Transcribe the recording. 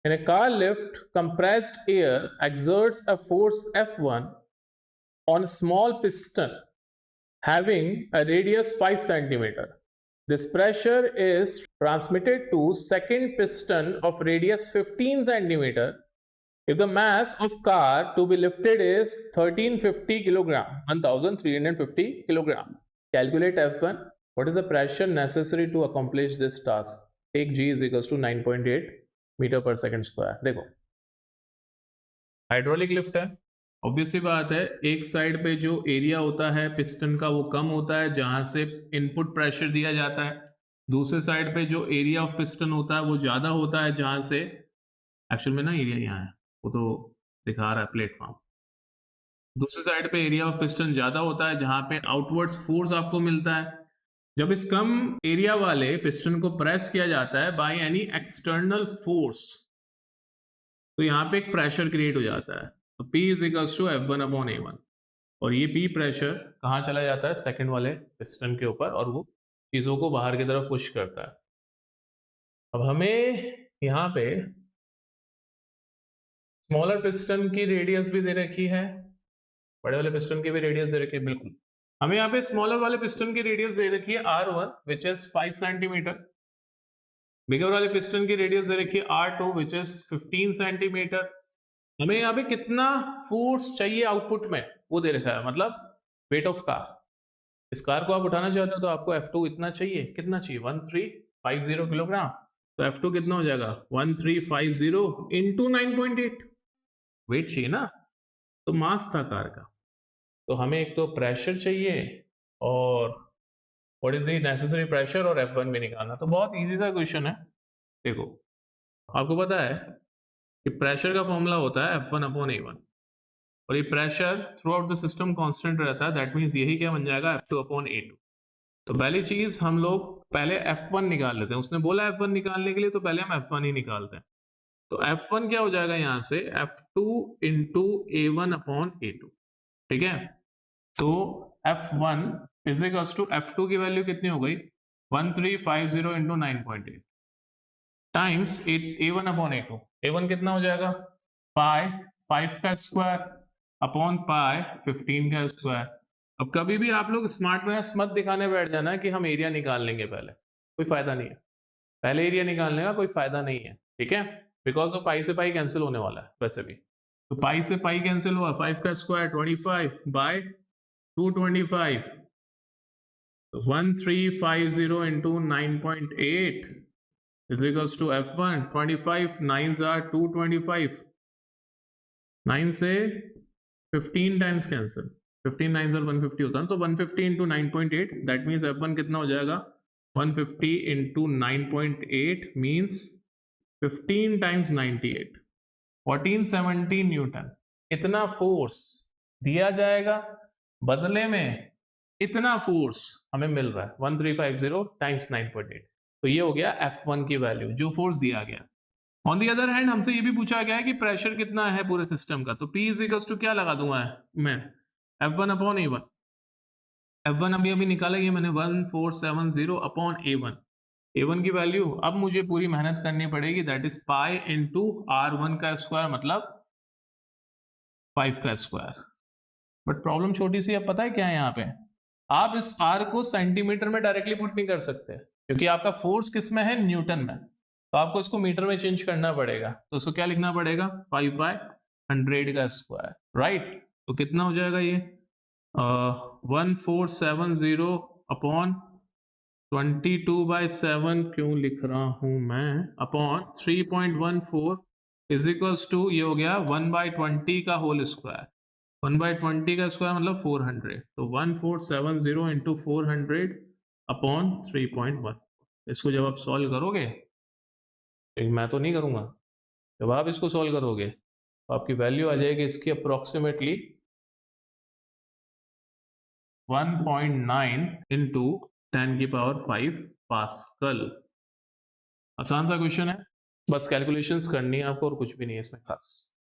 In a car lift, compressed air exerts a force F1 on a small piston having a radius 5 cm. This pressure is transmitted to second piston of radius 15 cm if the mass of car to be lifted is 1350 kilogram, 1350 kilogram. Calculate F1. What is the pressure necessary to accomplish this task? Take G is equals to 9.8 metre पर second square. देखो hydraulic lift है, obviously बात है, एक side पे जो area होता है पिस्टन का वो कम होता है जहां से इनपुट प्रेशर दिया जाता है, दूसरे साइड पे जो एरिया ऑफ पिस्टन होता है वो ज़्यादा होता है जहां से, एक्चुअल में ना एरिया यहाँ है, वो तो दिखा रहा है प्लेटफॉर्म, दूसरी साइड पे एरिया ऑफ पिस्टन ज़्यादा होता है जहां पे आउटवर्ड्स फोर्स आपको मिलता है. जब इस कम एरिया वाले पिस्टन को प्रेस किया जाता है बाय एनी एक्सटर्नल फोर्स तो यहाँ पे एक प्रेशर क्रिएट हो जाता है. तो P is equals to F1/A1 और ये P प्रेशर कहाँ चला जाता है? सेकंड वाले पिस्टन के ऊपर और वो चीज़ों को बाहर की तरफ पुश करता है. अब हमें यहाँ पे स्मॉलर पिस्टन की रेडियस भी दे रखी है, बड़े वाले पिस्टन की भी रेडियस दे रखी है. बिल्कुल हमें यहाँ पे स्मॉलर वाले पिस्टन की रेडियस दे रखी है R1 विच इज 5 सेंटीमीटर, बिगर वाले पिस्टन की रेडियस दे रखी है R2 विच इज 15 सेंटीमीटर. हमें यहाँ पे कितना फोर्स चाहिए आउटपुट में वो दे रखा है, मतलब वेट ऑफ कार. इस कार को आप उठाना चाहते हो तो आपको F2 इतना चाहिए, कितना चाहिए? 1350 किलोग्राम. तो F2 कितना हो जाएगा? 1350 इंटू 9.8 वेट चाहिए ना, तो मास था कार का. तो हमें एक तो प्रेशर चाहिए और what is the necessary pressure और F1 भी निकालना. तो बहुत इजी सा क्वेश्चन है. देखो आपको पता है कि प्रेशर का फॉर्मूला होता है F1/A1 और ये pressure through out the system constant रहता है. दैट मीन्स यही क्या बन जाएगा? F2/A2. तो पहली चीज हम लोग पहले F1 निकाल लेते हैं. उसने बोला F1 निकालने के लिए, तो पहले हम F1 ही निकालते हैं. तो F1 क्या हो जाएगा यहाँ से? F2 into A1/A2. ठीक है, तो F1 इजिकल्स टू F2 की वैल्यू कितनी हो गई? 1350 इंटू 9.8 टाइम्स A1/A2. A1 कितना हो जाएगा? पाई 5 का स्क्वायर अपॉन पाई 15 का स्क्वायर. अब कभी भी आप लोग स्मार्टनेस मत दिखाने बैठ जाना कि हम एरिया निकाल लेंगे पहले, कोई फायदा नहीं है. पहले एरिया निकालने का कोई फायदा नहीं है, ठीक है, बिकॉज वो पाई से पाई कैंसिल होने वाला है वैसे भी. तो पाई से पाई कैंसिल हुआ, 5 का square 25 by 225. 1350 into 9.8 is equals to F1. 25 9s are 225. 9 से 15 टाइम्स कैंसिल, 15 9s are 150 होता है. तो 150 इंटू 9.8 दैट मीन्स F1 कितना हो जाएगा? 150 इंटू 9.8 मीन्स 15 टाइम्स 98, 1470 न्यूटन. इतना फोर्स दिया जाएगा, बदले में इतना फोर्स हमें मिल रहा है. 1350 टाइम्स 9.8. तो ये हो गया F1 की वैल्यू, जो फोर्स दिया गया. ऑन दी अदर हैंड हमसे ये भी पूछा गया है कि प्रेशर कितना है पूरे सिस्टम का. तो P इज इक्वल्स टू क्या लगा दूंगा मैं? F1/A1. F1 अभी निकाला मैंने 1470/A1. A1 की वैल्यू अब मुझे पूरी मेहनत करनी पड़ेगी, that is pi into R1 का स्क्वायर मतलब 5 का स्क्वायर. बट प्रॉब्लम छोटी सी, अब पता है क्या है यहाँ पे? आप इस R को सेंटीमीटर में डायरेक्टली पुट नहीं कर सकते क्योंकि आपका फोर्स किस में है? न्यूटन में. तो आपको इसको मीटर में चेंज करना पड़ेगा. तो उसको क्या लिखना पड़ेगा? 5/100 का स्क्वायर, राइट. तो कितना हो जाएगा ये? 1470 अपॉन 22/7 क्यों लिख रहा हूं मैं, अपॉन 3.14 इज इक्वल्स टू, ये हो गया 1/20 का होल स्क्वायर. 1/20 का स्क्वायर मतलब 400. तो 1470 इंटू 400 अपॉन 3.1. इसको जब आप सॉल्व करोगे, मैं तो नहीं करूंगा, जब आप इसको सॉल्व करोगे तो आपकी वैल्यू आ जाएगी इसकी अप्रोक्सीमेटली 1.9 इंटू 10⁵ पास्कल. आसान सा क्वेश्चन है, बस कैलकुलेशंस करनी है आपको और कुछ भी नहीं है इसमें खास.